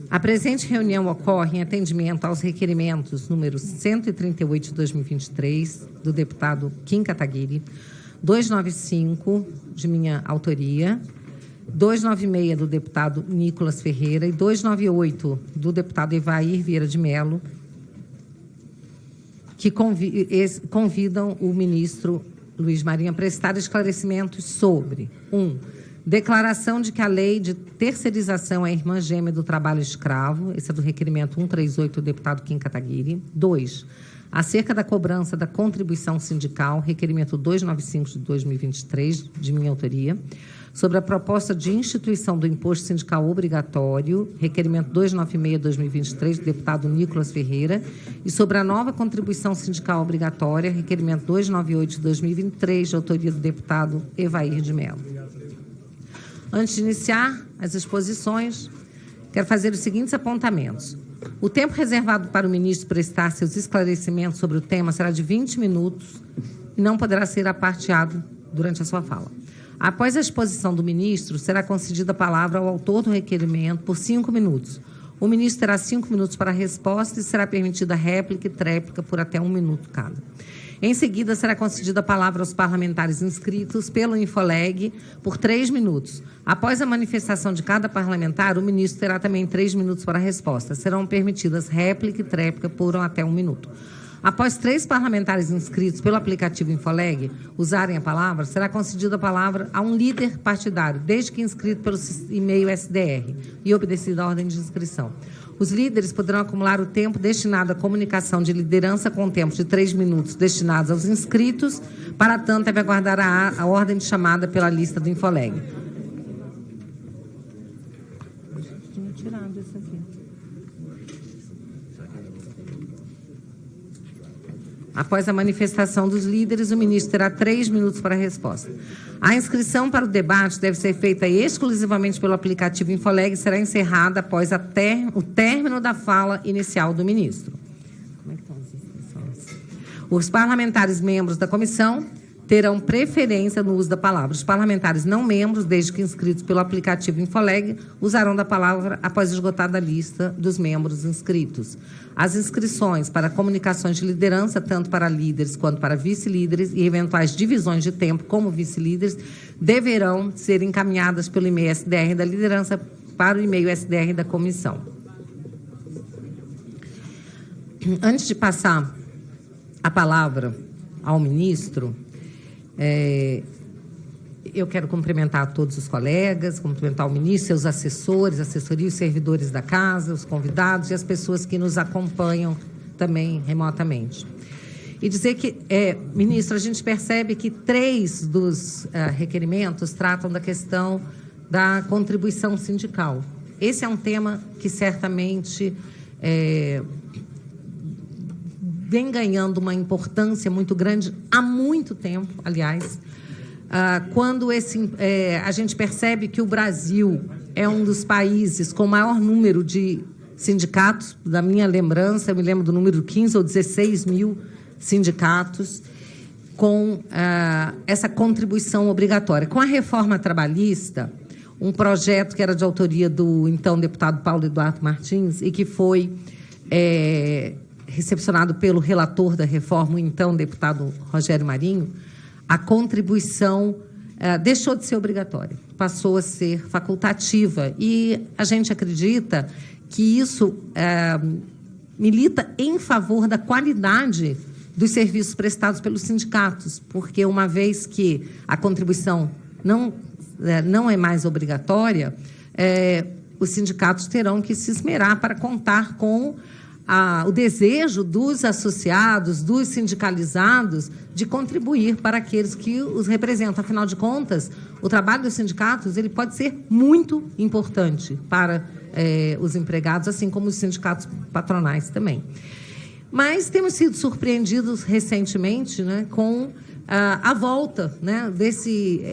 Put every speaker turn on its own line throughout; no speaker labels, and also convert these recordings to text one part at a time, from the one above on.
A presente reunião ocorre em atendimento aos requerimentos números 138 de 2023, do deputado Kim Kataguiri, 295, de minha autoria, 296, do deputado Nicolas Ferreira, e 298, do deputado Evair Vieira de Mello, que convidam o ministro Luiz Marinho a prestar esclarecimentos sobre 1. Declaração de que a lei de terceirização é irmã gêmea do trabalho escravo, esse é do requerimento 138 do deputado Kim Kataguiri. 2. Acerca da cobrança da contribuição sindical, requerimento 295 de 2023, de minha autoria. Sobre a proposta de instituição do imposto sindical obrigatório, requerimento 296 de 2023, do deputado Nicolas Ferreira. E sobre a nova contribuição sindical obrigatória, requerimento 298 de 2023, de autoria do deputado Evair de Mello. Antes de iniciar as exposições, quero fazer os seguintes apontamentos. O tempo reservado para o ministro prestar seus esclarecimentos sobre o tema será de 20 minutos e não poderá ser aparteado durante a sua fala. Após a exposição do ministro, será concedida a palavra ao autor do requerimento por 5 minutos. O ministro terá 5 minutos para a resposta e será permitida réplica e tréplica por até 1 minuto cada. Em seguida, será concedida a palavra aos parlamentares inscritos pelo Infoleg por 3 minutos. Após a manifestação de cada parlamentar, o ministro terá também 3 minutos para a resposta. Serão permitidas réplica e tréplica por até 1 minuto. Após 3 parlamentares inscritos pelo aplicativo Infoleg usarem a palavra, será concedida a palavra a um líder partidário, desde que inscrito pelo e-mail SDR e obedecida a ordem de inscrição. Os líderes poderão acumular o tempo destinado à comunicação de liderança com tempo de 3 minutos destinados aos inscritos, para tanto deve aguardar a ordem de chamada pela lista do Infoleg. Tinha tirado isso aqui. Após a manifestação dos líderes, o ministro terá 3 minutos para a resposta. A inscrição para o debate deve ser feita exclusivamente pelo aplicativo Infoleg e será encerrada após o término da fala inicial do ministro. Como é que estão as inscrições? Os parlamentares membros da comissão terão preferência no uso da palavra. Os parlamentares não membros, desde que inscritos pelo aplicativo Infoleg, usarão da palavra após esgotada a lista dos membros inscritos. As inscrições para comunicações de liderança, tanto para líderes quanto para vice-líderes, e eventuais divisões de tempo como vice-líderes, deverão ser encaminhadas pelo e-mail SDR da liderança para o e-mail SDR da comissão. Antes de passar a palavra ao ministro, eu quero cumprimentar a todos os colegas, cumprimentar o ministro, seus assessores, assessoria, os servidores da casa, os convidados e as pessoas que nos acompanham também remotamente. E dizer que, ministro, a gente percebe que 3 dos requerimentos tratam da questão da contribuição sindical. Esse é um tema que certamente vem ganhando uma importância muito grande há muito tempo, aliás, quando a gente percebe que o Brasil é um dos países com maior número de sindicatos, da minha lembrança, eu me lembro do número 15 ou 16 mil sindicatos, com essa contribuição obrigatória. Com a reforma trabalhista, um projeto que era de autoria do então deputado Paulo Eduardo Martins e que foi recepcionado pelo relator da reforma, o então deputado Rogério Marinho, a contribuição deixou de ser obrigatória, passou a ser facultativa. E a gente acredita que isso milita em favor da qualidade dos serviços prestados pelos sindicatos, porque uma vez que a contribuição não é mais obrigatória, os sindicatos terão que se esmerar para contar com o desejo dos associados, dos sindicalizados, de contribuir para aqueles que os representam. Afinal de contas, o trabalho dos sindicatos ele pode ser muito importante para os empregados, assim como os sindicatos patronais também. Mas temos sido surpreendidos recentemente, né, com a volta, né, desse...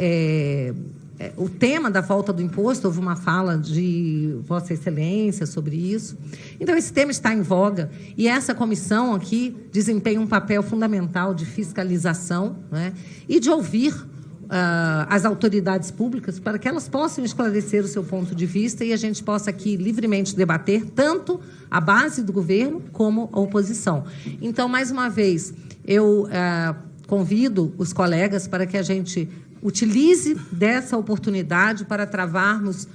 o tema da volta do imposto, houve uma fala de Vossa Excelência sobre isso. Então, esse tema está em voga e essa comissão aqui desempenha um papel fundamental de fiscalização, né, e de ouvir as autoridades públicas para que elas possam esclarecer o seu ponto de vista e a gente possa aqui livremente debater tanto a base do governo como a oposição. Então, mais uma vez, eu convido os colegas para que a gente utilize dessa oportunidade para travarmos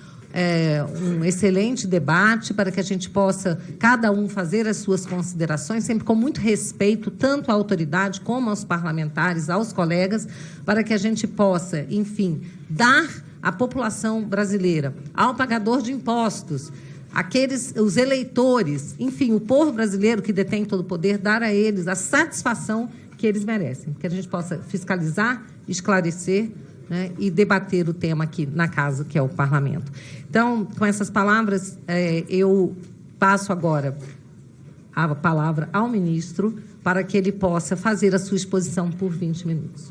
um excelente debate, para que a gente possa, cada um, fazer as suas considerações, sempre com muito respeito, tanto à autoridade como aos parlamentares, aos colegas, para que a gente possa, enfim, dar à população brasileira, ao pagador de impostos, os eleitores, enfim, o povo brasileiro que detém todo o poder, dar a eles a satisfação que eles merecem, que a gente possa fiscalizar, esclarecer, né, e debater o tema aqui na casa, que é o parlamento. Então, com essas palavras, eu passo agora a palavra ao ministro para que ele possa fazer a sua exposição por 20 minutos.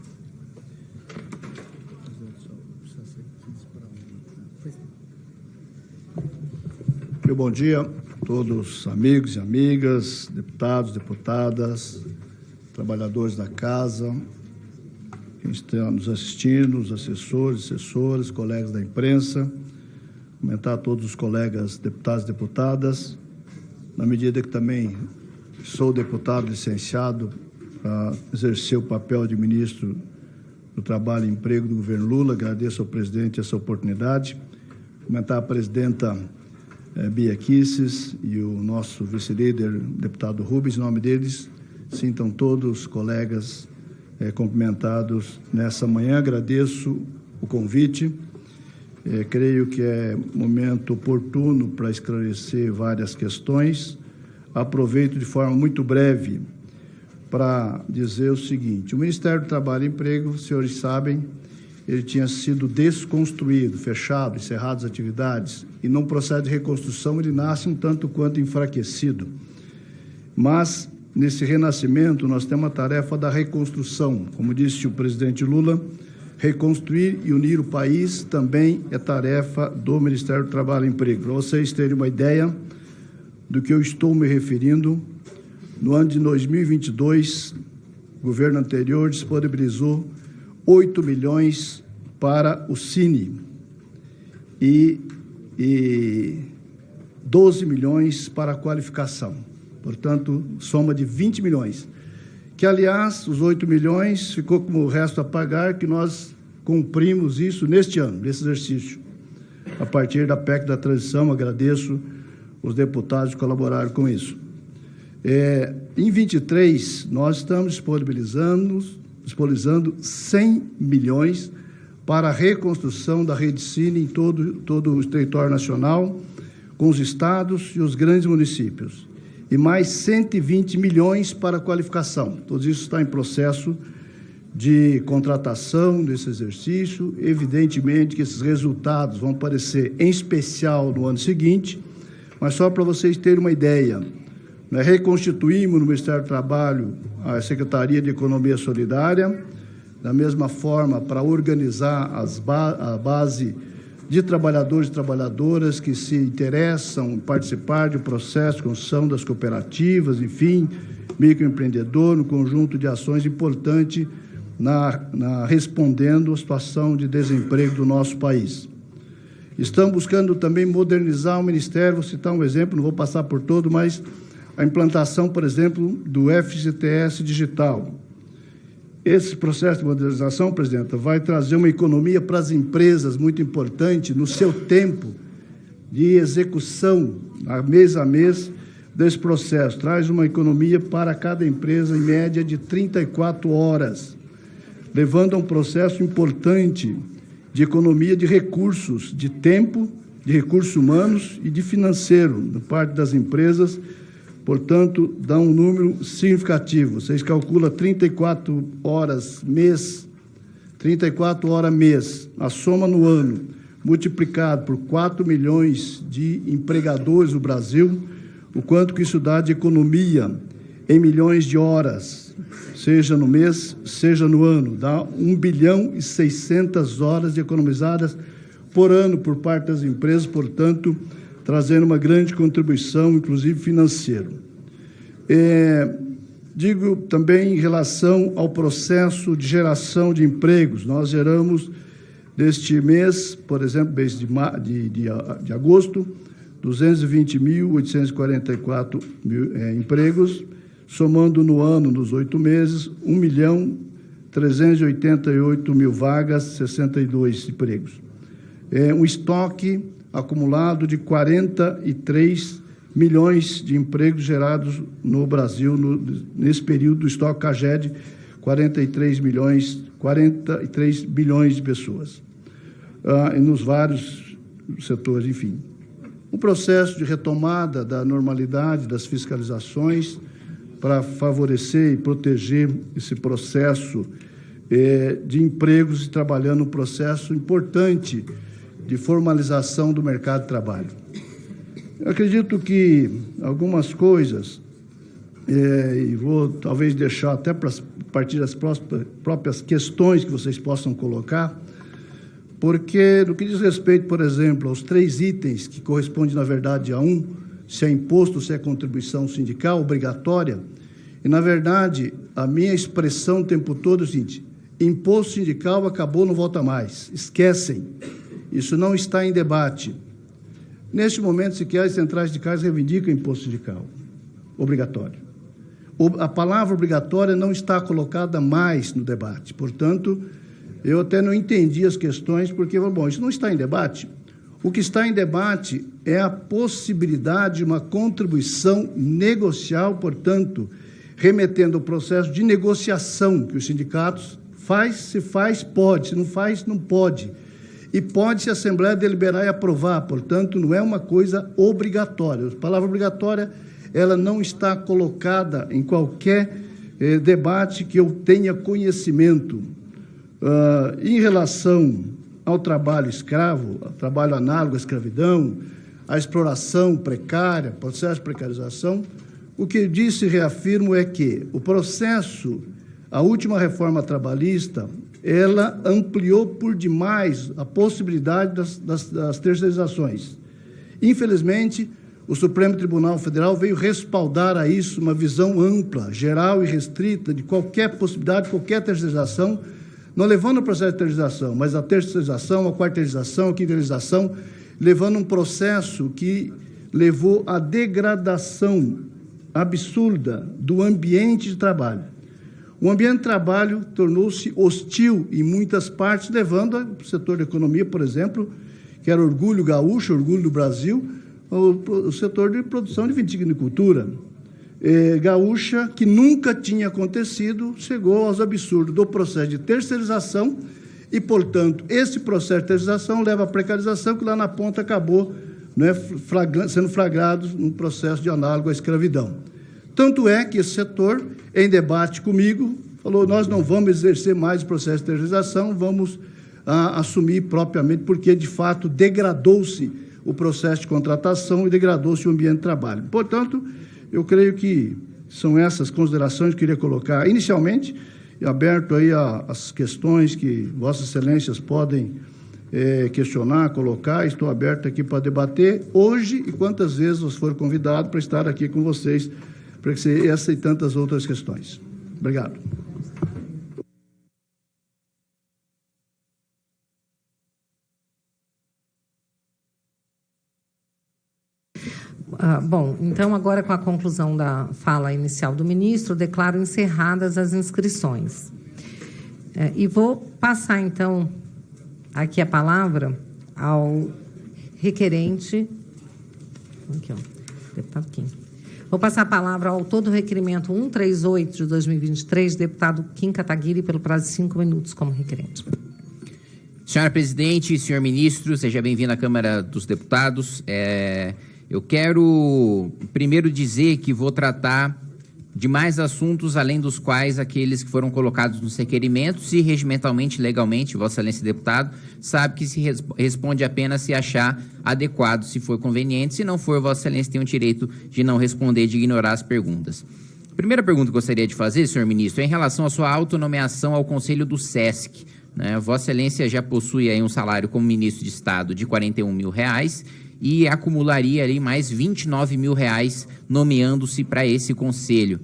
Meu bom dia a todos, amigos e amigas, deputados, deputadas, trabalhadores da casa, quem está nos assistindo, os assessores, assessoras, colegas da imprensa, cumprimentar a todos os colegas deputados e deputadas, na medida que também sou deputado licenciado para exercer o papel de ministro do Trabalho e Emprego do governo Lula. Agradeço ao presidente essa oportunidade. Cumprimentar a presidenta Bia Kicis e o nosso vice-líder, deputado Rubens. Em nome deles, sintam todos os colegas cumprimentados nessa manhã. Agradeço o convite. Creio que é momento oportuno para esclarecer várias questões. Aproveito de forma muito breve para dizer o seguinte: o Ministério do Trabalho e Emprego, os senhores sabem, ele tinha sido desconstruído, fechado, encerrado as atividades, e num processo de reconstrução ele nasce um tanto quanto enfraquecido. Mas nesse renascimento, nós temos a tarefa da reconstrução. Como disse o presidente Lula, reconstruir e unir o país também é tarefa do Ministério do Trabalho e Emprego. Para vocês terem uma ideia do que eu estou me referindo, no ano de 2022, o governo anterior disponibilizou 8 milhões para o Cine e 12 milhões para a qualificação. Portanto, soma de 20 milhões. Que, aliás, os 8 milhões ficou como o resto a pagar, que nós cumprimos isso neste ano, nesse exercício. A partir da PEC da transição, agradeço os deputados que colaboraram com isso. Em 23, nós estamos disponibilizando 100 milhões para a reconstrução da rede Cine em todo o território nacional, com os estados e os grandes municípios. E mais 120 milhões para a qualificação. Tudo isso está em processo de contratação desse exercício. Evidentemente que esses resultados vão aparecer em especial no ano seguinte, mas só para vocês terem uma ideia, nós reconstituímos no Ministério do Trabalho a Secretaria de Economia Solidária, da mesma forma para organizar a base de trabalhadores e trabalhadoras que se interessam em participar do processo de construção das cooperativas, enfim, microempreendedor, um conjunto de ações importante respondendo à situação de desemprego do nosso país. Estamos buscando também modernizar o Ministério, vou citar um exemplo, não vou passar por todo, mas a implantação, por exemplo, do FGTS digital. Esse processo de modernização, presidenta, vai trazer uma economia para as empresas muito importante no seu tempo de execução, mês a mês, desse processo. Traz uma economia para cada empresa, em média, de 34 horas, levando a um processo importante de economia de recursos, de tempo, de recursos humanos e de financeiro, da parte das empresas. Portanto, dá um número significativo. Vocês calculam 34 horas mês, 34 horas mês, a soma no ano, multiplicado por 4 milhões de empregadores no Brasil, o quanto que isso dá de economia em milhões de horas, seja no mês, seja no ano. Dá 1 bilhão e 600 horas economizadas por ano por parte das empresas, portanto, trazendo uma grande contribuição, inclusive financeira. Digo também em relação ao processo de geração de empregos. Nós geramos, neste mês, por exemplo, mês de agosto, 220.844 empregos, somando no ano, nos 8 meses, 1.388.000 vagas, 62 empregos. Um estoque acumulado de 43 milhões de empregos gerados no Brasil, nesse período do estoque CAGED, 43 bilhões de pessoas, nos vários setores, enfim. Um processo de retomada da normalidade das fiscalizações para favorecer e proteger esse processo de empregos e trabalhando um processo importante de formalização do mercado de trabalho. Eu acredito que algumas coisas, e vou talvez deixar até para partir das próprias questões que vocês possam colocar, porque no que diz respeito, por exemplo, aos 3 itens que correspondem, na verdade, a um, se é imposto, se é contribuição sindical obrigatória, e, na verdade, a minha expressão o tempo todo é o seguinte: imposto sindical acabou, não volta mais, esquecem, isso não está em debate. Neste momento, sequer as centrais sindicais reivindicam imposto sindical obrigatório. A palavra obrigatória não está colocada mais no debate. Portanto, eu até não entendi as questões, porque, bom, isso não está em debate. O que está em debate é a possibilidade de uma contribuição negocial, portanto, remetendo ao processo de negociação que os sindicatos se faz, pode, se não faz, não pode. E pode, se a Assembleia deliberar e aprovar, portanto, não é uma coisa obrigatória. A palavra obrigatória, ela não está colocada em qualquer debate que eu tenha conhecimento. Em relação ao trabalho escravo, ao trabalho análogo à escravidão, à exploração precária, processo de precarização, o que disse e reafirmo é que o processo, a última reforma trabalhista, ela ampliou por demais a possibilidade das terceirizações. Infelizmente, o Supremo Tribunal Federal veio respaldar a isso uma visão ampla, geral e restrita de qualquer possibilidade, de qualquer terceirização, não levando ao processo de terceirização, mas a terceirização, a quarteirização, a quinteirização, levando um processo que levou à degradação absurda do ambiente de trabalho. O ambiente de trabalho tornou-se hostil em muitas partes, levando ao setor da economia, por exemplo, que era orgulho gaúcho, orgulho do Brasil, o setor de produção de vitivinicultura gaúcha, que nunca tinha acontecido, chegou aos absurdos do processo de terceirização e, portanto, esse processo de terceirização leva à precarização, que lá na ponta acabou sendo flagrado num processo de análogo à escravidão. Tanto é que esse setor, em debate comigo, falou: nós não vamos exercer mais o processo de terceirização, vamos assumir propriamente, porque, de fato, degradou-se o processo de contratação e degradou-se o ambiente de trabalho. Portanto, eu creio que são essas considerações que eu queria colocar inicialmente, e aberto aí às questões que Vossas Excelências podem questionar, colocar. Estou aberto aqui para debater hoje e quantas vezes eu for convidado para estar aqui com vocês, para que essa e tantas outras questões. Obrigado.
Bom, então, agora com a conclusão da fala inicial do ministro, declaro encerradas as inscrições. E vou passar, então, aqui a palavra ao requerente. Aqui, ó, deputado Kim. Vou passar a palavra ao autor do requerimento 138 de 2023, deputado Kim Kataguiri, pelo prazo de 5 minutos como requerente.
Senhora presidente, senhor ministro, seja bem-vindo à Câmara dos Deputados. Eu quero primeiro dizer que vou tratar de mais assuntos, além dos quais aqueles que foram colocados nos requerimentos, e regimentalmente, legalmente, Vossa Excelência deputado, sabe que se responde apenas se achar adequado, se for conveniente. Se não for, Vossa Excelência tem o direito de não responder, de ignorar as perguntas. A primeira pergunta que gostaria de fazer, senhor ministro, é em relação à sua autonomeação ao Conselho do SESC. Vossa Excelência já possui aí um salário como ministro de Estado de R$41 mil e acumularia ali mais R$29 mil nomeando-se para esse conselho.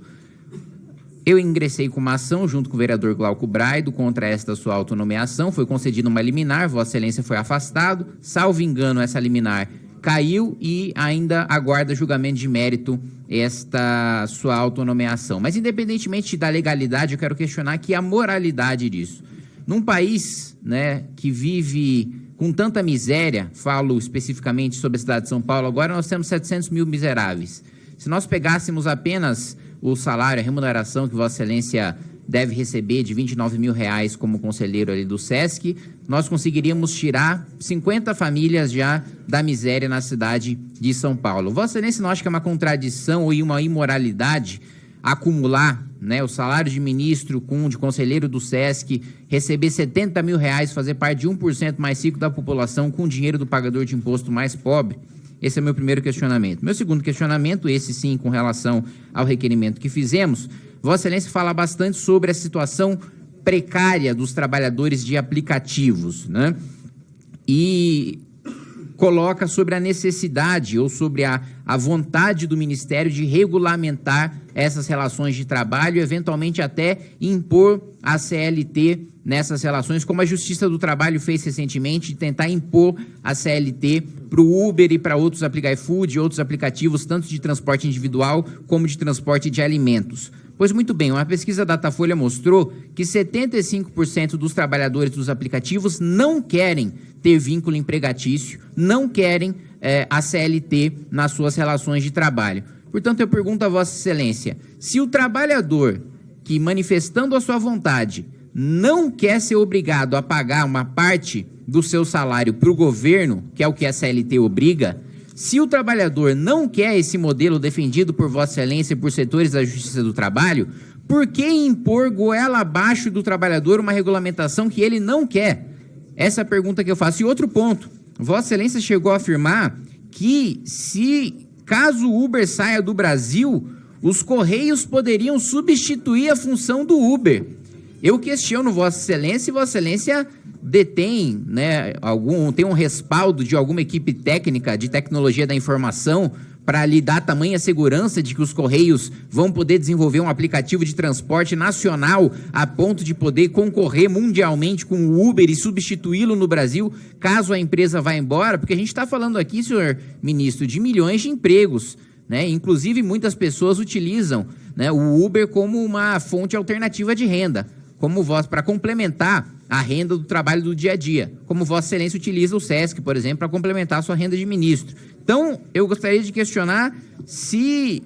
eu ingressei com uma ação junto com o vereador Glauco Braido contra esta sua autonomeação, foi concedida uma liminar, Vossa Excelência foi afastado, salvo engano essa liminar caiu e ainda aguarda julgamento de mérito esta sua autonomeação. Mas independentemente da legalidade, eu quero questionar aqui a moralidade disso. Num país, né, que vive com tanta miséria, falo especificamente sobre a cidade de São Paulo, agora nós temos 700 mil miseráveis. Se nós pegássemos apenas o salário, a remuneração que Vossa Excelência deve receber de R$29 mil como conselheiro ali do SESC, nós conseguiríamos tirar 50 famílias já da miséria na cidade de São Paulo. Vossa Excelência não acha que é uma contradição ou uma imoralidade acumular, né, o salário de ministro com de conselheiro do SESC, receber R$70 mil, fazer parte de 1% mais rico da população com o dinheiro do pagador de imposto mais pobre? Esse é o meu primeiro questionamento. Meu segundo questionamento, esse sim com relação ao requerimento que fizemos, Vossa Excelência fala bastante sobre a situação precária dos trabalhadores de aplicativos, né? E coloca sobre a necessidade ou sobre a vontade do Ministério de regulamentar essas relações de trabalho e, eventualmente, até impor a CLT nessas relações, como a Justiça do Trabalho fez recentemente, de tentar impor a CLT para o Uber e para outros iFood e outros aplicativos, tanto de transporte individual como de transporte de alimentos. Pois muito bem, uma pesquisa da Datafolha mostrou que 75% dos trabalhadores dos aplicativos não querem ter vínculo empregatício, não querem a CLT nas suas relações de trabalho. Portanto, eu pergunto a Vossa Excelência, se o trabalhador que, manifestando a sua vontade, não quer ser obrigado a pagar uma parte do seu salário para o governo, que é o que a CLT obriga, se o trabalhador não quer esse modelo defendido por Vossa Excelência e por setores da Justiça do Trabalho, por que impor goela abaixo do trabalhador uma regulamentação que ele não quer? Essa é a pergunta que eu faço. E outro ponto, Vossa Excelência chegou a afirmar que caso o Uber saia do Brasil, os Correios poderiam substituir a função do Uber. Eu questiono Vossa Excelência e Vossa Excelência detém, né, tem um respaldo de alguma equipe técnica de tecnologia da informação para lhe dar tamanha segurança de que os Correios vão poder desenvolver um aplicativo de transporte nacional a ponto de poder concorrer mundialmente com o Uber e substituí-lo no Brasil, caso a empresa vá embora? Porque a gente está falando aqui, senhor ministro, de milhões de empregos, né? Inclusive, muitas pessoas utilizam, né, o Uber como uma fonte alternativa de renda, para complementar a renda do trabalho do dia a dia, como Vossa Excelência utiliza o SESC, por exemplo, para complementar a sua renda de ministro. Então, eu gostaria de questionar se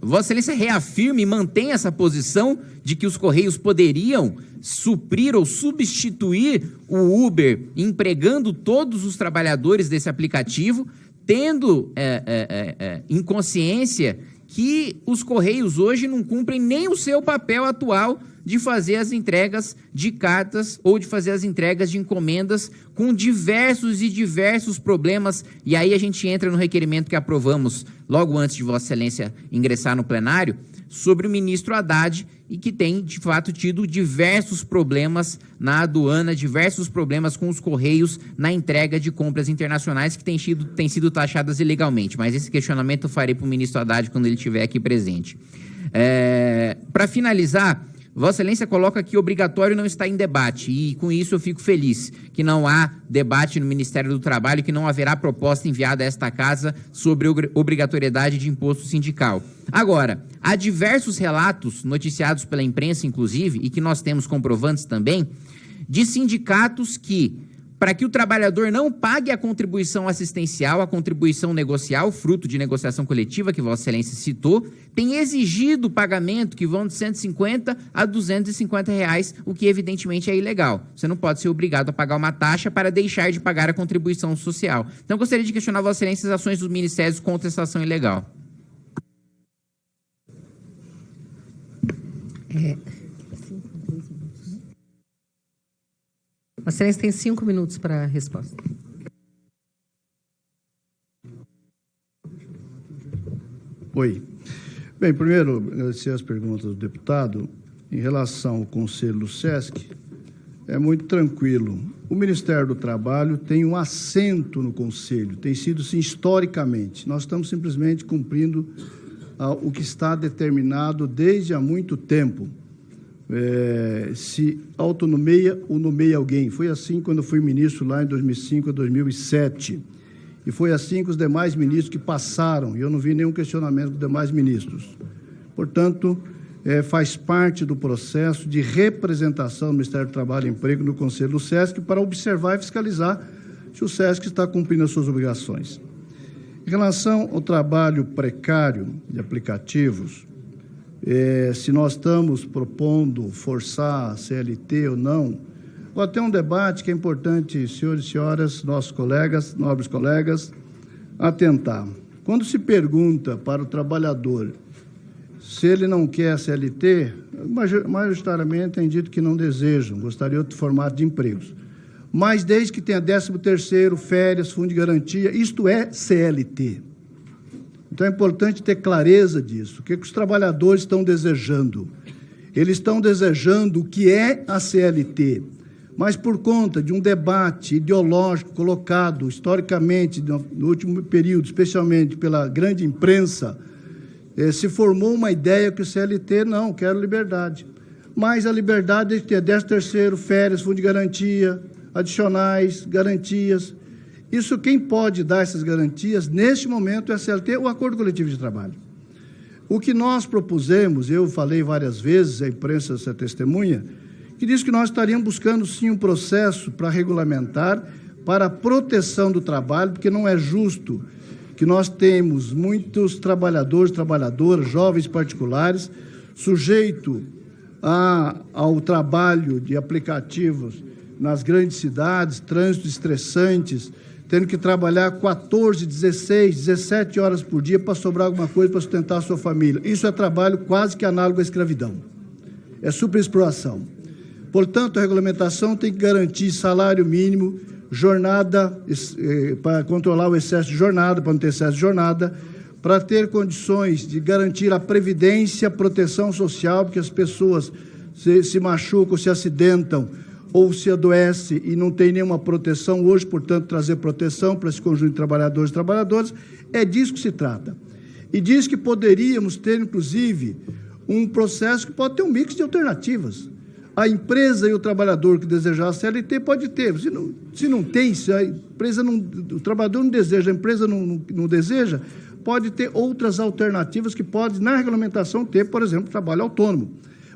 Vossa Excelência reafirma e mantém essa posição de que os Correios poderiam suprir ou substituir o Uber, empregando todos os trabalhadores desse aplicativo, tendo em consciência que os Correios hoje não cumprem nem o seu papel atual de fazer as entregas de cartas ou de fazer as entregas de encomendas com diversos problemas. E aí a gente entra no requerimento que aprovamos logo antes de Vossa Excelência ingressar no plenário, sobre o ministro Haddad, e que tem, de fato, tido diversos problemas na aduana, diversos problemas com os Correios na entrega de compras internacionais que têm sido taxadas ilegalmente. Mas esse questionamento eu farei para o ministro Haddad quando ele estiver aqui presente. Para finalizar, Vossa Excelência coloca que obrigatório não está em debate, e com isso eu fico feliz que não há debate no Ministério do Trabalho, que não haverá proposta enviada a esta casa sobre obrigatoriedade de imposto sindical. Agora, há diversos relatos noticiados pela imprensa, inclusive, e que nós temos comprovantes também, de sindicatos que, para que o trabalhador não pague a contribuição assistencial, a contribuição negocial, fruto de negociação coletiva, que Vossa Excelência citou, tem exigido o pagamento que vão de R$150 a R$250, o que evidentemente é ilegal. Você não pode ser obrigado a pagar uma taxa para deixar de pagar a contribuição social. Então, gostaria de questionar Vossa Excelência as ações dos ministérios contra essa ação ilegal.
Vossa Excelência tem 5 minutos para a resposta.
Oi. Bem, primeiro, agradecer as perguntas do deputado. Em relação ao Conselho do SESC, é muito tranquilo. O Ministério do Trabalho tem um assento no Conselho, tem sido assim historicamente. Nós estamos simplesmente cumprindo o que está determinado desde há muito tempo. Se autonomeia ou nomeia alguém. Foi assim quando eu fui ministro lá em 2005 a 2007. E foi assim com os demais ministros que passaram, e eu não vi nenhum questionamento dos demais ministros. Portanto, faz parte do processo de representação do Ministério do Trabalho e Emprego no Conselho do SESC para observar e fiscalizar se o SESC está cumprindo as suas obrigações. Em relação ao trabalho precário de aplicativos, se nós estamos propondo forçar a CLT ou não, agora tem um debate que é importante, senhores e senhoras, nossos colegas, nobres colegas, atentar. Quando se pergunta para o trabalhador se ele não quer a CLT, majoritariamente tem dito que não desejam, gostariam de outro formato de empregos. Mas desde que tenha 13º, férias, fundo de garantia, isto é CLT. Então é importante ter clareza disso. O que os trabalhadores estão desejando? Eles estão desejando o que é a CLT, mas por conta de um debate ideológico colocado historicamente no último período, especialmente pela grande imprensa, se formou uma ideia que o CLT não, quero liberdade. Mas a liberdade é ter 13º, férias, fundo de garantia, adicionais, garantias. Isso quem pode dar essas garantias, neste momento, é a CLT, o Acordo Coletivo de Trabalho. O que nós propusemos, eu falei várias vezes, a imprensa é testemunha, que diz que nós estaríamos buscando, sim, um processo para regulamentar, para a proteção do trabalho, porque não é justo que nós temos muitos trabalhadores, trabalhadoras, jovens particulares, sujeitos ao trabalho de aplicativos nas grandes cidades, trânsitos estressantes, tendo que trabalhar 14, 16, 17 horas por dia para sobrar alguma coisa para sustentar a sua família. Isso é trabalho quase que análogo à escravidão. É superexploração. Portanto, a regulamentação tem que garantir salário mínimo, jornada, para controlar o excesso de jornada, para não ter excesso de jornada, para ter condições de garantir a previdência, a proteção social, porque as pessoas se machucam, se acidentam ou se adoecem e não tem nenhuma proteção hoje, portanto, trazer proteção para esse conjunto de trabalhadores e trabalhadoras, é disso que se trata. E diz que poderíamos ter, inclusive, um processo que pode ter um mix de alternativas. A empresa e o trabalhador que desejar a CLT pode ter. Se não tem, se a empresa não, o trabalhador não deseja, a empresa não deseja, pode ter outras alternativas que pode, na regulamentação, ter, por exemplo, trabalho autônomo.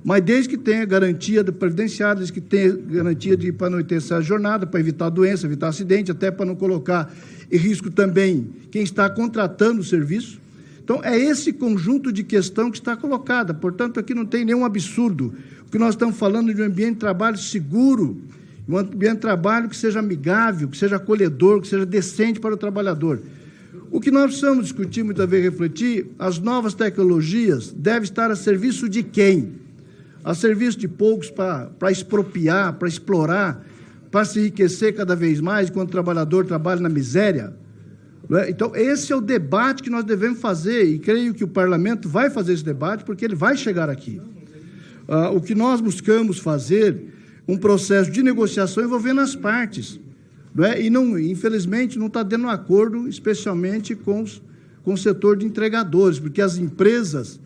Mas desde que tenha garantia da previdenciária, desde que tenha garantia para não ter essa jornada, para evitar doença, evitar acidente, até para não colocar em risco também quem está contratando o serviço. Então, é esse conjunto de questão que está colocada. Portanto, aqui não tem nenhum absurdo. O que nós estamos falando de um ambiente de trabalho seguro, um ambiente de trabalho que seja amigável, que seja acolhedor, que seja decente para o trabalhador. O que nós precisamos discutir, muitas vezes refletir, as novas tecnologias devem estar a serviço de quem? A serviço de poucos para expropriar, para explorar, para se enriquecer cada vez mais, enquanto o trabalhador trabalha na miséria. Então, esse é o debate que nós devemos fazer, e creio que o parlamento vai fazer esse debate, porque ele vai chegar aqui. O que nós buscamos fazer, um processo de negociação envolvendo as partes, e não, infelizmente não está dando um acordo, especialmente com o setor de entregadores, porque as empresas,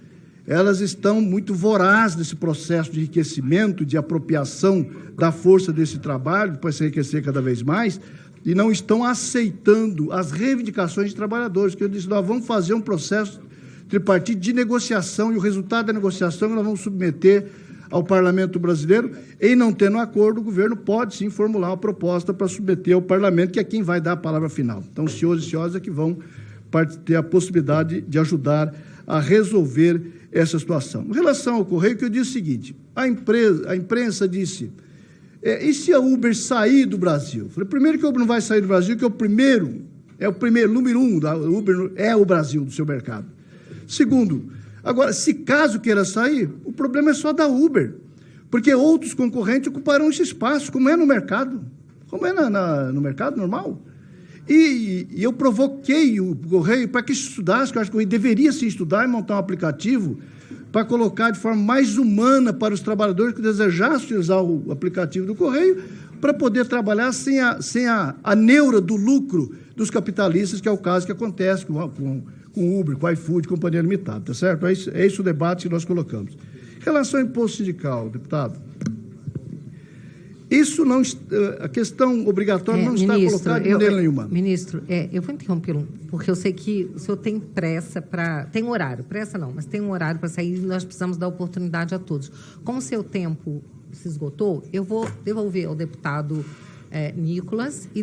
elas estão muito vorazes nesse processo de enriquecimento, de apropriação da força desse trabalho, para se enriquecer cada vez mais, e não estão aceitando as reivindicações de trabalhadores, que eu disse, nós vamos fazer um processo tripartite de negociação, e o resultado da negociação nós vamos submeter ao Parlamento brasileiro, e não tendo acordo, o governo pode sim formular uma proposta para submeter ao Parlamento, que é quem vai dar a palavra final. Então, os senhores e senhoras é que vão ter a possibilidade de ajudar a resolver essa situação. Em relação ao Correio, que eu disse o seguinte, a imprensa disse, e se a Uber sair do Brasil? Eu falei, primeiro que a Uber não vai sair do Brasil, que é o primeiro, número um, da Uber é o Brasil do seu mercado. Segundo, agora, se caso queira sair, o problema é só da Uber, porque outros concorrentes ocuparão esse espaço, como é no mercado, no mercado normal. E eu provoquei o Correio para que estudasse, que eu acho que o Correio deveria se estudar e montar um aplicativo para colocar de forma mais humana para os trabalhadores que desejassem utilizar o aplicativo do Correio, para poder trabalhar sem a neura do lucro dos capitalistas, que é o caso que acontece com com Uber, com iFood, companhia limitada, tá certo? É isso o debate que nós colocamos. Em relação ao imposto sindical, deputado, isso não, a questão obrigatória não está colocada de maneira nenhuma.
Ministro, eu vou interrompê-lo, porque eu sei que o senhor tem pressa para... Tem horário, pressa não, mas tem um horário para sair e nós precisamos dar oportunidade a todos. Como o seu tempo se esgotou, eu vou devolver ao deputado Nicolas e...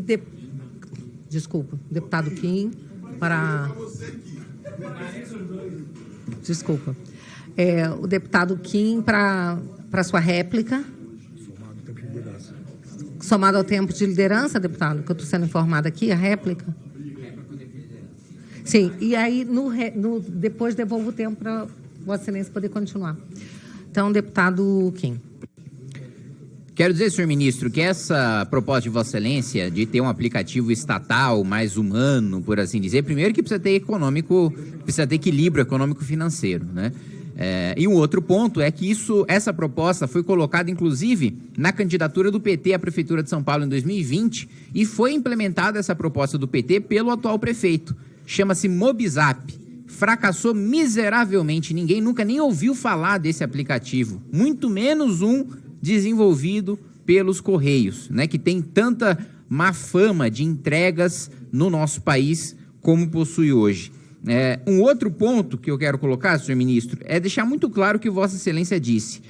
Desculpa, deputado Kim, para... Desculpa. O deputado Kim para sua réplica. Somado ao tempo de liderança, deputado, que eu estou sendo informada aqui, a réplica? Sim, e aí depois devolvo o tempo para Vossa Excelência poder continuar. Então, deputado Kim.
Quero dizer, senhor ministro, que essa proposta de Vossa Excelência de ter um aplicativo estatal mais humano, por assim dizer, primeiro que precisa ter equilíbrio econômico-financeiro, né? E um outro ponto é que essa proposta foi colocada, inclusive, na candidatura do PT à Prefeitura de São Paulo em 2020 e foi implementada essa proposta do PT pelo atual prefeito. Chama-se Mobizap. Fracassou miseravelmente. Ninguém nunca nem ouviu falar desse aplicativo. Muito menos um desenvolvido pelos Correios, né, que tem tanta má fama de entregas no nosso país como possui hoje. Um outro ponto que eu quero colocar, senhor ministro, é deixar muito claro o que Vossa Excelência disse.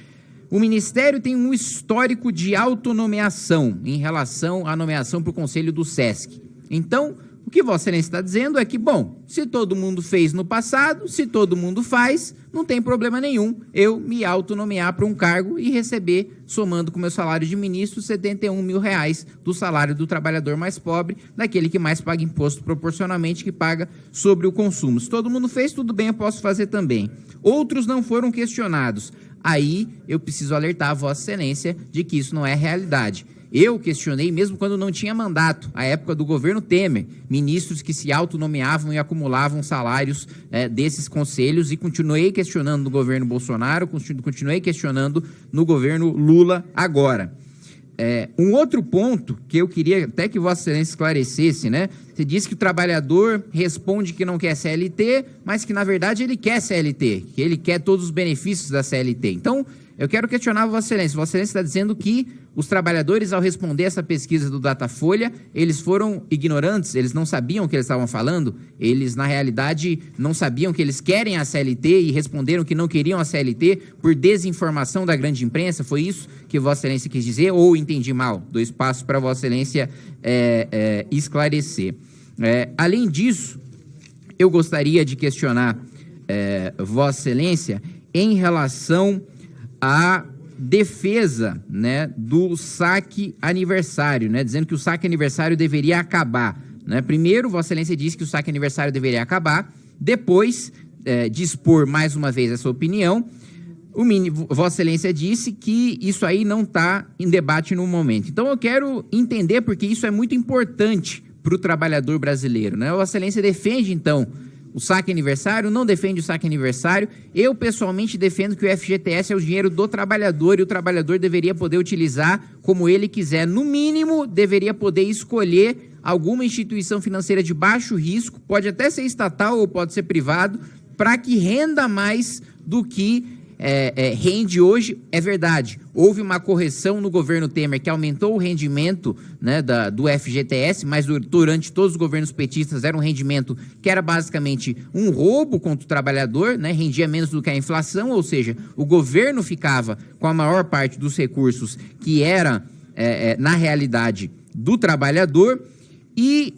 O Ministério tem um histórico de autonomeação em relação à nomeação para o Conselho do SESC. Então, o que Vossa Excelência está dizendo é que, bom, se todo mundo fez no passado, se todo mundo faz, não tem problema nenhum eu me autonomear para um cargo e receber, somando com o meu salário de ministro, R$71 mil do salário do trabalhador mais pobre, daquele que mais paga imposto proporcionalmente, que paga sobre o consumo. Se todo mundo fez, tudo bem, eu posso fazer também. Outros não foram questionados. Aí eu preciso alertar a Vossa Excelência de que isso não é realidade. Eu questionei, mesmo quando não tinha mandato, à época do governo Temer, ministros que se autonomeavam e acumulavam salários desses conselhos, e continuei questionando no governo Bolsonaro, continuei questionando no governo Lula agora. Um outro ponto que eu queria até que Vossa Excelência esclarecesse, né? Você disse que o trabalhador responde que não quer CLT, mas que, na verdade, ele quer CLT, que ele quer todos os benefícios da CLT. Então, eu quero questionar Vossa Excelência. Vossa Excelência está dizendo que os trabalhadores, ao responder essa pesquisa do Datafolha, eles foram ignorantes, eles não sabiam o que eles estavam falando, eles, na realidade, não sabiam que eles querem a CLT e responderam que não queriam a CLT por desinformação da grande imprensa. Foi isso que Vossa Excelência quis dizer ou entendi mal? 2 passos para Vossa Excelência esclarecer. Além disso, eu gostaria de questionar Vossa Excelência em relação à defesa, né, do saque aniversário, né, dizendo que o saque aniversário deveria acabar, né? Primeiro, Vossa Excelência disse que o saque aniversário deveria acabar, depois de expor mais uma vez essa opinião, Vossa Excelência disse que isso aí não está em debate no momento. Então eu quero entender, porque isso é muito importante para o trabalhador brasileiro, né? Vossa Excelência defende, então, o saque aniversário, não defende o saque aniversário. Eu, pessoalmente, defendo que o FGTS é o dinheiro do trabalhador e o trabalhador deveria poder utilizar como ele quiser. No mínimo, deveria poder escolher alguma instituição financeira de baixo risco, pode até ser estatal ou pode ser privado, para que renda mais do que rende hoje. É verdade, houve uma correção no governo Temer que aumentou o rendimento, né, do FGTS, mas durante todos os governos petistas era um rendimento que era basicamente um roubo contra o trabalhador, né, rendia menos do que a inflação, ou seja, o governo ficava com a maior parte dos recursos que era, na realidade, do trabalhador. E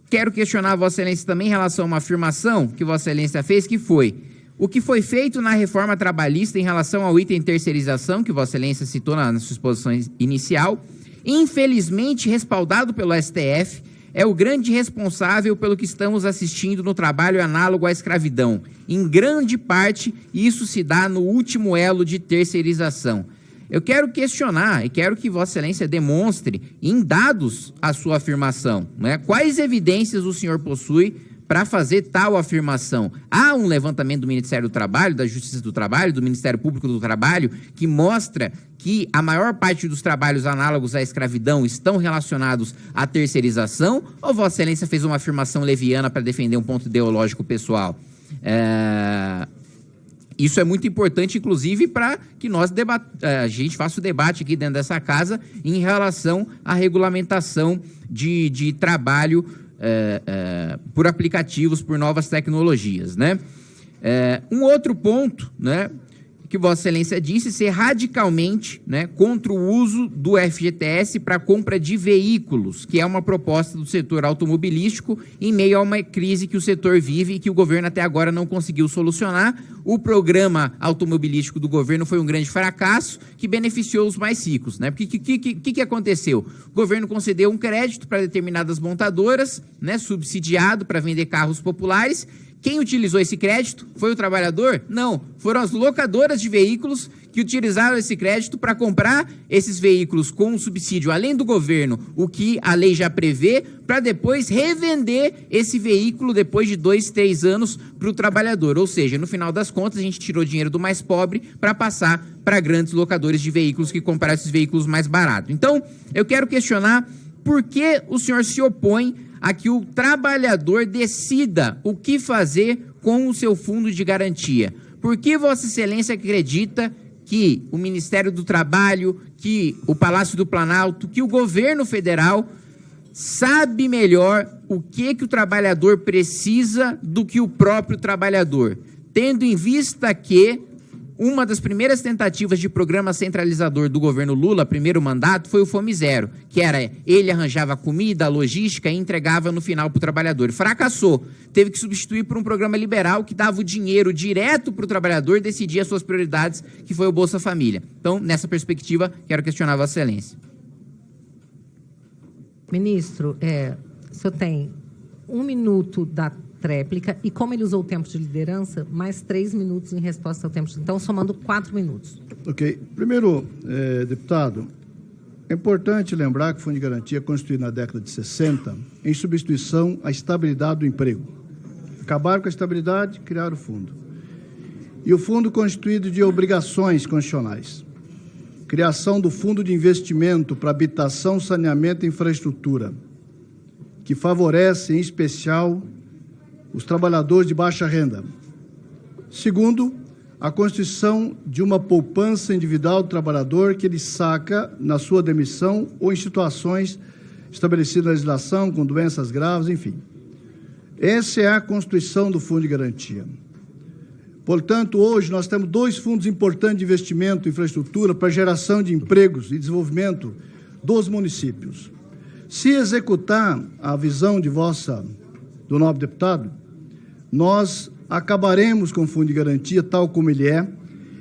quero questionar a Vossa Excelência também em relação a uma afirmação que Vossa Excelência fez, que foi: o que foi feito na reforma trabalhista em relação ao item terceirização, que Vossa Excelência citou na sua exposição inicial, infelizmente respaldado pelo STF, é o grande responsável pelo que estamos assistindo no trabalho análogo à escravidão. Em grande parte, isso se dá no último elo de terceirização. Eu quero questionar e quero que Vossa Excelência demonstre em dados a sua afirmação, né? Quais evidências o senhor possui para fazer tal afirmação. Há um levantamento do Ministério do Trabalho, da Justiça do Trabalho, do Ministério Público do Trabalho, que mostra que a maior parte dos trabalhos análogos à escravidão estão relacionados à terceirização, ou Vossa Excelência fez uma afirmação leviana para defender um ponto ideológico pessoal? Isso é muito importante, inclusive, para que a gente faça o debate aqui dentro dessa casa em relação à regulamentação de trabalho por aplicativos, por novas tecnologias, né? Um outro ponto, né, que Vossa Excelência disse ser radicalmente, né, contra o uso do FGTS para compra de veículos, que é uma proposta do setor automobilístico em meio a uma crise que o setor vive e que o governo até agora não conseguiu solucionar. O programa automobilístico do governo foi um grande fracasso que beneficiou os mais ricos, né? Porque o que aconteceu? O governo concedeu um crédito para determinadas montadoras, né, subsidiado para vender carros populares. Quem utilizou esse crédito? Foi o trabalhador? Não, foram as locadoras de veículos que utilizaram esse crédito para comprar esses veículos com subsídio, além do governo, o que a lei já prevê, para depois revender esse veículo depois de 2, 3 anos para o trabalhador. Ou seja, no final das contas, a gente tirou dinheiro do mais pobre para passar para grandes locadores de veículos que compraram esses veículos mais baratos. Então, eu quero questionar por que o senhor se opõe a que o trabalhador decida o que fazer com o seu fundo de garantia. Por que Vossa Excelência acredita que o Ministério do Trabalho, que o Palácio do Planalto, que o governo federal sabe melhor o que o trabalhador precisa do que o próprio trabalhador, tendo em vista que uma das primeiras tentativas de programa centralizador do governo Lula, primeiro mandato, foi o Fome Zero, que era ele arranjava comida, logística e entregava no final para o trabalhador. Fracassou. Teve que substituir por um programa liberal que dava o dinheiro direto para o trabalhador decidir as suas prioridades, que foi o Bolsa Família. Então, nessa perspectiva, quero questionar Vossa Excelência.
Ministro, o senhor tem 1 minuto da tréplica e, como ele usou o tempo de liderança, mais 3 minutos em resposta ao tempo de... Então, somando 4 minutos.
Ok. Primeiro, deputado, é importante lembrar que o Fundo de Garantia é constituído na década de 60 em substituição à estabilidade do emprego. Acabaram com a estabilidade, criaram o fundo. E o fundo constituído de obrigações constitucionais. Criação do Fundo de Investimento para Habitação, Saneamento e Infraestrutura, que favorece, em especial, os trabalhadores de baixa renda. Segundo, a constituição de uma poupança individual do trabalhador que ele saca na sua demissão ou em situações estabelecidas na legislação, com doenças graves, enfim. Essa é a constituição do Fundo de Garantia. Portanto, hoje nós temos 2 fundos importantes de investimento em infraestrutura para geração de empregos e desenvolvimento dos municípios. Se executar a visão do nobre deputado, nós acabaremos com o Fundo de Garantia tal como ele é,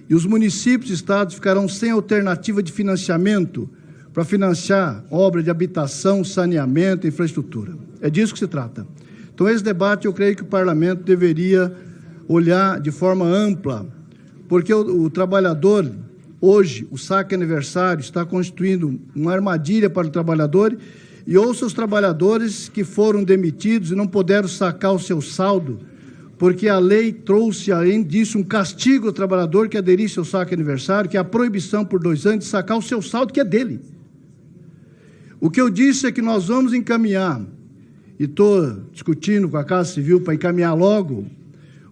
e os municípios e estados ficarão sem alternativa de financiamento para financiar obra de habitação, saneamento e infraestrutura. É disso que se trata. Então, esse debate eu creio que o parlamento deveria olhar de forma ampla, porque o trabalhador, hoje, o saque aniversário está constituindo uma armadilha para o trabalhador, e ouça os trabalhadores que foram demitidos e não puderam sacar o seu saldo, porque a lei trouxe, além disso, um castigo ao trabalhador que aderisse ao saque aniversário, que é a proibição por 2 anos de sacar o seu saldo, que é dele. O que eu disse é que nós vamos encaminhar, e estou discutindo com a Casa Civil para encaminhar logo,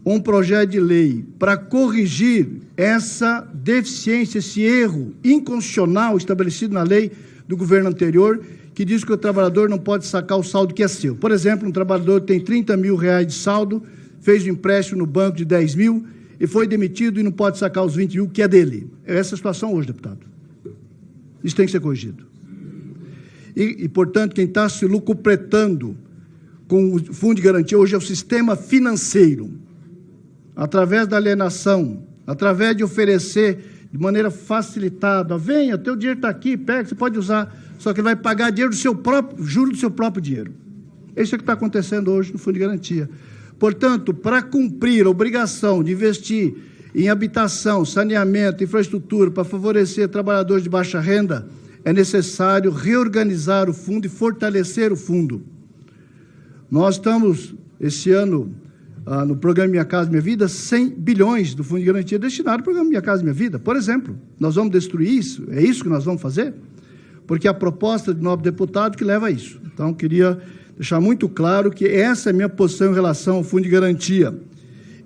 um projeto de lei para corrigir essa deficiência, esse erro inconstitucional estabelecido na lei do governo anterior, que diz que o trabalhador não pode sacar o saldo que é seu. Por exemplo, um trabalhador tem R$30 mil de saldo, fez um empréstimo no banco de 10 mil e foi demitido e não pode sacar os 20 mil, que é dele. É essa a situação hoje, deputado. Isso tem que ser corrigido. E portanto, quem está se lucupretando com o Fundo de Garantia hoje é o sistema financeiro, através da alienação, através de oferecer de maneira facilitada, venha, teu dinheiro está aqui, pega, você pode usar, só que ele vai pagar dinheiro do seu próprio, juro do seu próprio dinheiro. Isso é o que está acontecendo hoje no Fundo de Garantia. Portanto, para cumprir a obrigação de investir em habitação, saneamento, infraestrutura, para favorecer trabalhadores de baixa renda, é necessário reorganizar o fundo e fortalecer o fundo. Nós estamos esse ano, no programa Minha Casa Minha Vida, 100 bilhões do Fundo de Garantia destinado ao programa Minha Casa Minha Vida. Por exemplo, nós vamos destruir isso? É isso que nós vamos fazer? Porque a proposta do nobre deputado que leva a isso. Então, queria deixar muito claro que essa é a minha posição em relação ao Fundo de Garantia.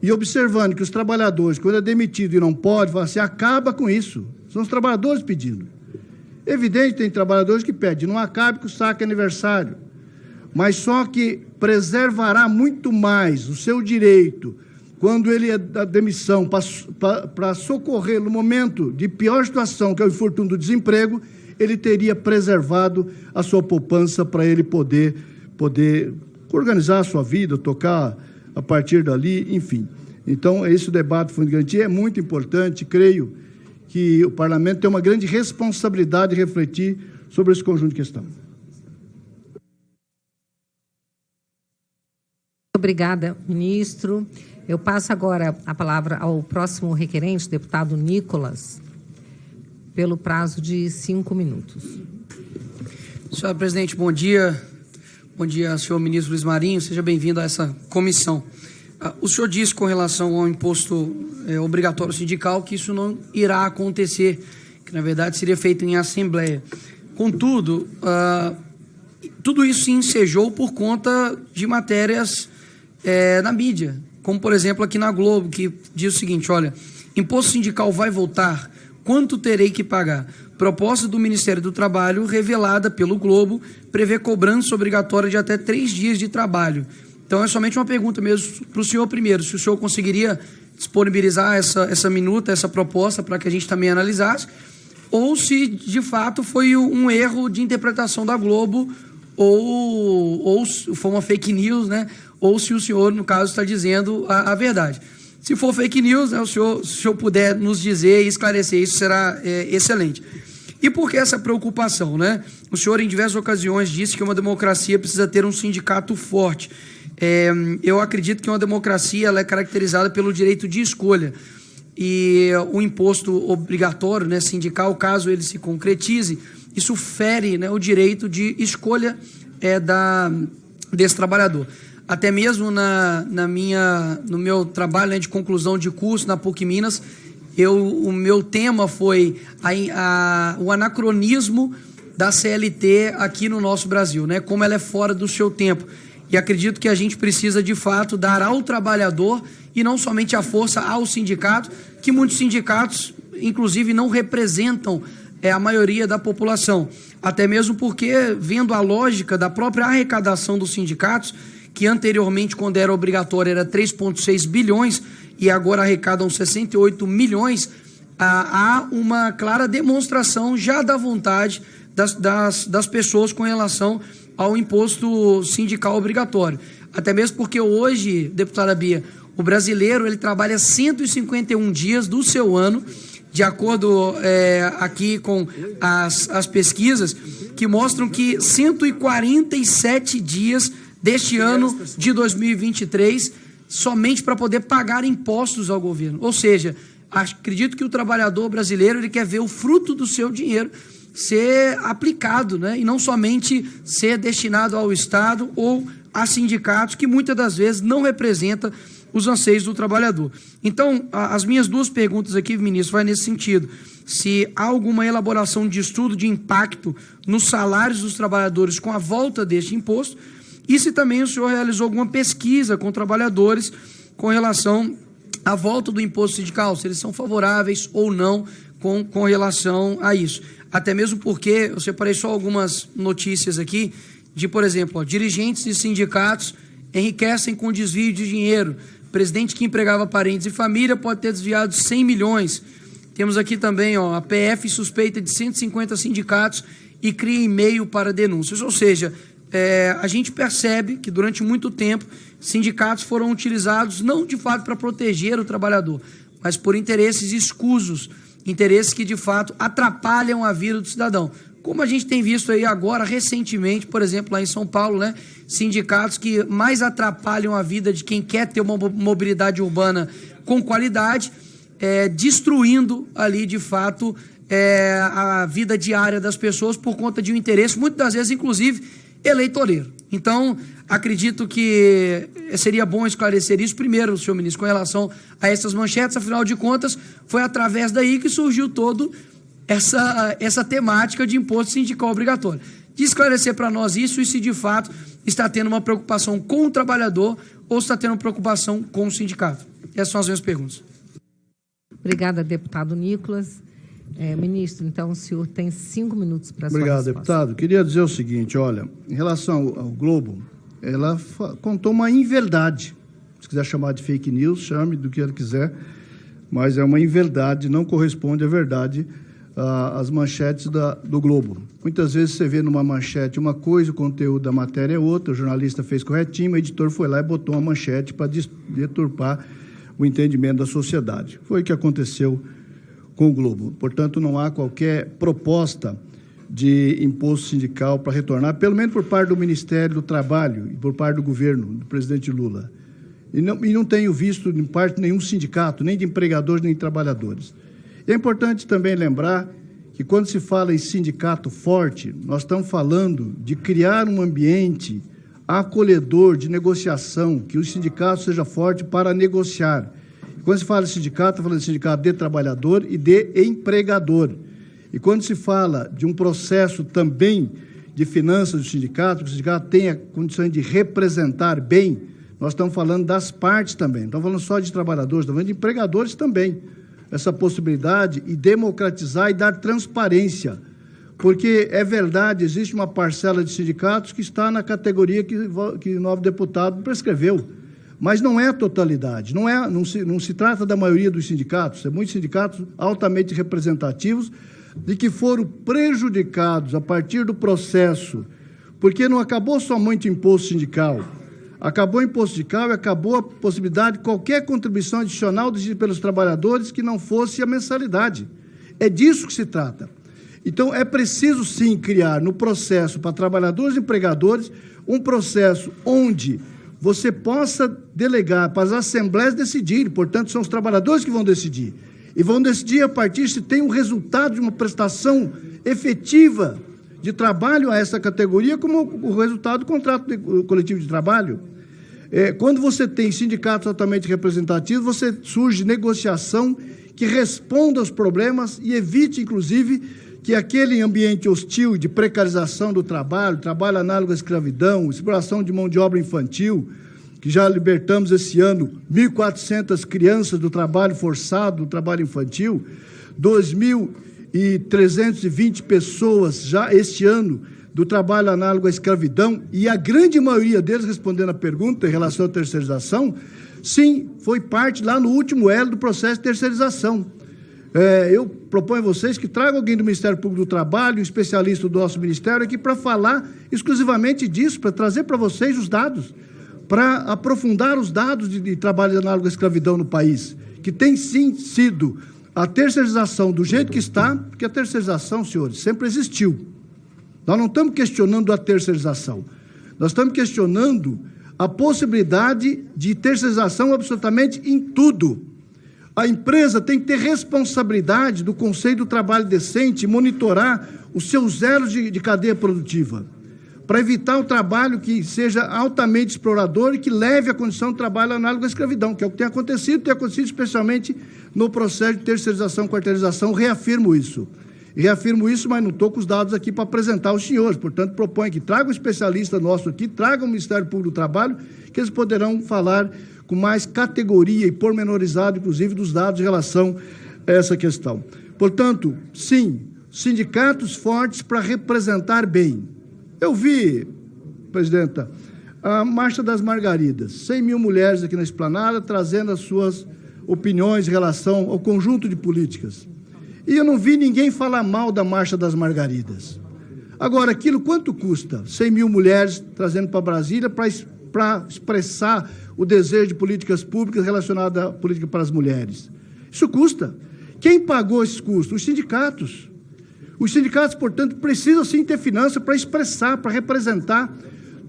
E observando que os trabalhadores, quando é demitido e não pode, você acaba com isso. São os trabalhadores pedindo. Evidente, tem trabalhadores que pedem, não acabe com o saque aniversário. Mas só que preservará muito mais o seu direito quando ele é da demissão para socorrer no momento de pior situação, que é o infortúnio do desemprego, ele teria preservado a sua poupança para ele poder organizar a sua vida, tocar a partir dali, enfim. Então, esse debate do Fundo de Garantia é muito importante, creio que o Parlamento tem uma grande responsabilidade de refletir sobre esse conjunto de questões.
Obrigada, ministro. Eu passo agora a palavra ao próximo requerente, deputado Nicolas, pelo prazo de 5 minutos.
Senhora presidente, bom dia. Bom dia, senhor ministro Luiz Marinho. Seja bem-vindo a essa comissão. O senhor disse com relação ao imposto obrigatório sindical que isso não irá acontecer, que na verdade seria feito em assembleia. Contudo, tudo isso se ensejou por conta de matérias na mídia, como por exemplo aqui na Globo, que diz o seguinte: olha, imposto sindical vai voltar, quanto terei que pagar? Proposta do Ministério do Trabalho, revelada pelo Globo, prevê cobrança obrigatória de até 3 dias de trabalho. Então é somente uma pergunta mesmo para o senhor primeiro, se o senhor conseguiria disponibilizar essa minuta, essa proposta, para que a gente também analisasse, ou se de fato foi um erro de interpretação da Globo, ou foi uma fake news, né? Ou se o senhor, no caso, está dizendo a verdade. Se for fake news, né, se o senhor puder nos dizer e esclarecer, isso será excelente. E por que essa preocupação, né? O senhor, em diversas ocasiões, disse que uma democracia precisa ter um sindicato forte. Eu acredito que uma democracia ela é caracterizada pelo direito de escolha. E o imposto obrigatório, né, sindical, caso ele se concretize, isso fere, né, o direito de escolha desse trabalhador. Até mesmo no meu trabalho, né, de conclusão de curso na PUC Minas, o meu tema foi o anacronismo da CLT aqui no nosso Brasil, né, como ela é fora do seu tempo. E acredito que a gente precisa, de fato, dar ao trabalhador e não somente a força ao sindicato, que muitos sindicatos, inclusive, não representam a maioria da população. Até mesmo porque, vendo a lógica da própria arrecadação dos sindicatos, que anteriormente, quando era obrigatória, era 3,6 bilhões e agora arrecadam 68 milhões, há uma clara demonstração já da vontade das pessoas com relação ao imposto sindical obrigatório. Até mesmo porque hoje, deputada Bia, o brasileiro ele trabalha 151 dias do seu ano, de acordo aqui com as pesquisas, que mostram que 147 dias deste ano de 2023, somente para poder pagar impostos ao governo. Ou seja, acredito que o trabalhador brasileiro ele quer ver o fruto do seu dinheiro ser aplicado, né? E não somente ser destinado ao Estado ou a sindicatos que muitas das vezes não representam os anseios do trabalhador. Então, as minhas 2 perguntas aqui, ministro, vai nesse sentido. Se há alguma elaboração de estudo de impacto nos salários dos trabalhadores com a volta deste imposto, e se também o senhor realizou alguma pesquisa com trabalhadores com relação à volta do imposto sindical, se eles são favoráveis ou não com relação a isso. Até mesmo porque eu separei só algumas notícias aqui de, por exemplo, dirigentes de sindicatos enriquecem com desvio de dinheiro. Presidente que empregava parentes e família pode ter desviado 100 milhões. Temos aqui também a PF suspeita de 150 sindicatos e cria e-mail para denúncias. Ou seja, a gente percebe que durante muito tempo sindicatos foram utilizados não de fato para proteger o trabalhador, mas por interesses escusos, interesses que de fato atrapalham a vida do cidadão. Como a gente tem visto aí agora, recentemente, por exemplo, lá em São Paulo, né, sindicatos que mais atrapalham a vida de quem quer ter uma mobilidade urbana com qualidade, destruindo ali, de fato, a vida diária das pessoas por conta de um interesse, muitas das vezes, inclusive, eleitoreiro. Então, acredito que seria bom esclarecer isso primeiro, senhor ministro, com relação a essas manchetes. Afinal de contas, foi através daí que surgiu toda essa temática de imposto sindical obrigatório. De esclarecer para nós isso e se de fato está tendo uma preocupação com o trabalhador ou está tendo preocupação com o sindicato. Essas são as minhas perguntas.
Obrigada, deputado Nicolas. Ministro, então, o senhor tem 5 minutos para a sua resposta.
Obrigado, deputado. Queria dizer o seguinte, olha, em relação ao Globo, ela contou uma inverdade. Se quiser chamar de fake news, chame do que ela quiser, mas é uma inverdade, não corresponde à verdade as manchetes do Globo. Muitas vezes você vê numa manchete uma coisa, o conteúdo da matéria é outra, o jornalista fez corretinho, o editor foi lá e botou uma manchete para deturpar o entendimento da sociedade. Foi o que aconteceu com o Globo. Portanto, não há qualquer proposta de imposto sindical para retornar, pelo menos por parte do Ministério do Trabalho e por parte do governo, do presidente Lula. E não tenho visto de parte nenhum sindicato, nem de empregadores, nem de trabalhadores. E é importante também lembrar que quando se fala em sindicato forte, nós estamos falando de criar um ambiente acolhedor de negociação, que o sindicato seja forte para negociar. Quando se fala de sindicato, está falando de sindicato de trabalhador e de empregador. E quando se fala de um processo também de finanças do sindicato, que o sindicato tenha condições de representar bem, nós estamos falando das partes também. Não estamos falando só de trabalhadores, estamos falando de empregadores também. Essa possibilidade e democratizar e dar transparência. Porque é verdade, existe uma parcela de sindicatos que está na categoria que o novo deputado prescreveu. Mas não é a totalidade, não se trata da maioria dos sindicatos, são muitos sindicatos altamente representativos de que foram prejudicados a partir do processo, porque não acabou somente o imposto sindical, acabou o imposto sindical e acabou a possibilidade de qualquer contribuição adicional decidida pelos trabalhadores que não fosse a mensalidade. É disso que se trata. Então, é preciso, sim, criar no processo para trabalhadores e empregadores um processo onde você possa delegar para as assembleias decidirem, portanto, são os trabalhadores que vão decidir. E vão decidir a partir se tem um resultado de uma prestação efetiva de trabalho a essa categoria, como o resultado do contrato coletivo de trabalho. Quando você tem sindicatos altamente representativos, você surge negociação que responda aos problemas e evite, inclusive, que aquele ambiente hostil de precarização do trabalho análogo à escravidão, exploração de mão de obra infantil, que já libertamos esse ano 1.400 crianças do trabalho forçado, do trabalho infantil, 2.320 pessoas já este ano do trabalho análogo à escravidão, e a grande maioria deles, respondendo a pergunta em relação à terceirização, sim, foi parte lá no último elo do processo de terceirização. Eu proponho a vocês que tragam alguém do Ministério Público do Trabalho, um especialista do nosso Ministério aqui para falar exclusivamente disso, para trazer para vocês os dados, para aprofundar os dados de trabalho análogo à escravidão no país, que tem sim sido a terceirização do jeito que está, porque a terceirização, senhores, sempre existiu. Nós não estamos questionando a terceirização, nós estamos questionando a possibilidade de terceirização absolutamente em tudo. A empresa tem que ter responsabilidade do Conselho do Trabalho Decente e monitorar os seus elos de cadeia produtiva, para evitar o trabalho que seja altamente explorador e que leve à condição de trabalho análogo à escravidão, que é o que tem acontecido especialmente no processo de terceirização e quarteirização. Reafirmo isso, mas não estou com os dados aqui para apresentar aos senhores, portanto, proponho que traga um especialista nosso aqui, traga o Ministério Público do Trabalho, que eles poderão falar com mais categoria e pormenorizado, inclusive, dos dados em relação a essa questão. Portanto, sim, sindicatos fortes para representar bem. Eu vi, presidenta, a Marcha das Margaridas, 100 mil mulheres aqui na esplanada trazendo as suas opiniões em relação ao conjunto de políticas. E eu não vi ninguém falar mal da Marcha das Margaridas. Agora, aquilo quanto custa? 100 mil mulheres trazendo para Brasília para expressar o desejo de políticas públicas relacionadas à política para as mulheres. Isso custa. Quem pagou esses custos? Os sindicatos. Os sindicatos, portanto, precisam sim ter finança para expressar, para representar,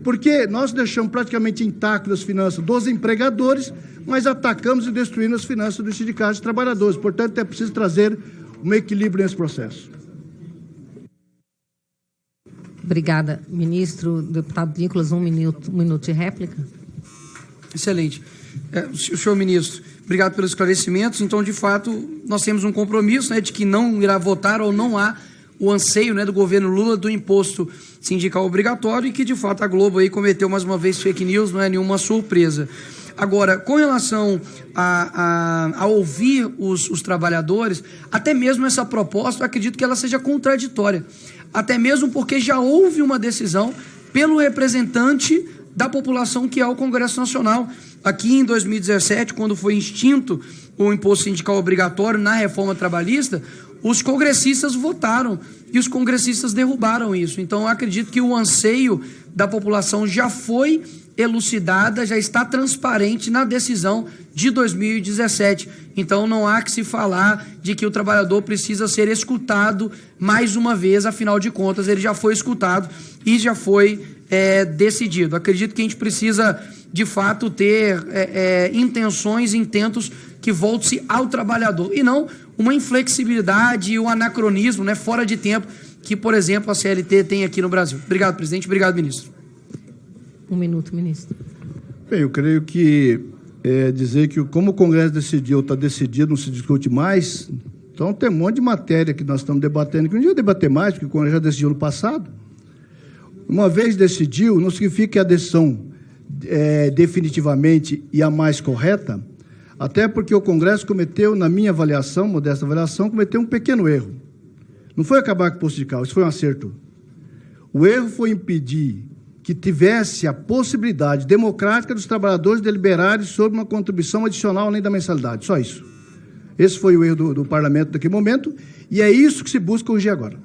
porque nós deixamos praticamente intactas as finanças dos empregadores, mas atacamos e destruímos as finanças dos sindicatos e trabalhadores. Portanto, é preciso trazer um equilíbrio nesse processo.
Obrigada, ministro. Deputado Nicolas, um minuto de réplica.
Excelente. Senhor ministro, obrigado pelos esclarecimentos. Então, de fato, nós temos um compromisso, né, de que não irá votar ou não há o anseio, né, do governo Lula do imposto sindical obrigatório e que, de fato, a Globo aí cometeu mais uma vez fake news, não é nenhuma surpresa. Agora, com relação a ouvir os trabalhadores, até mesmo essa proposta, eu acredito que ela seja contraditória. Até mesmo porque já houve uma decisão pelo representante da população que é o Congresso Nacional. Aqui em 2017, quando foi extinto o imposto sindical obrigatório na reforma trabalhista, os congressistas votaram e os congressistas derrubaram isso. Então, eu acredito que o anseio da população já foi elucidada, já está transparente na decisão de 2017. Então, não há que se falar de que o trabalhador precisa ser escutado mais uma vez, afinal de contas, ele já foi escutado e já foi decidido. Acredito que a gente precisa, de fato, ter intenções, intentos que volte-se ao trabalhador e não uma inflexibilidade e um anacronismo, né, fora de tempo que, por exemplo, a CLT tem aqui no Brasil. Obrigado, presidente. Obrigado, ministro.
Um minuto, ministro.
Bem, eu creio que dizer que como o Congresso decidiu, está decidido, não se discute mais, então tem um monte de matéria que nós estamos debatendo, que não ia debater mais, porque o Congresso já decidiu no passado. Uma vez decidiu, não significa que a decisão definitivamente e a mais correta, até porque o Congresso cometeu, na minha avaliação, modesta avaliação, cometeu um pequeno erro. Não foi acabar com o imposto sindical, isso foi um acerto. O erro foi impedir que tivesse a possibilidade democrática dos trabalhadores deliberarem sobre uma contribuição adicional além da mensalidade, só isso. Esse foi o erro do parlamento naquele momento, e é isso que se busca hoje e agora.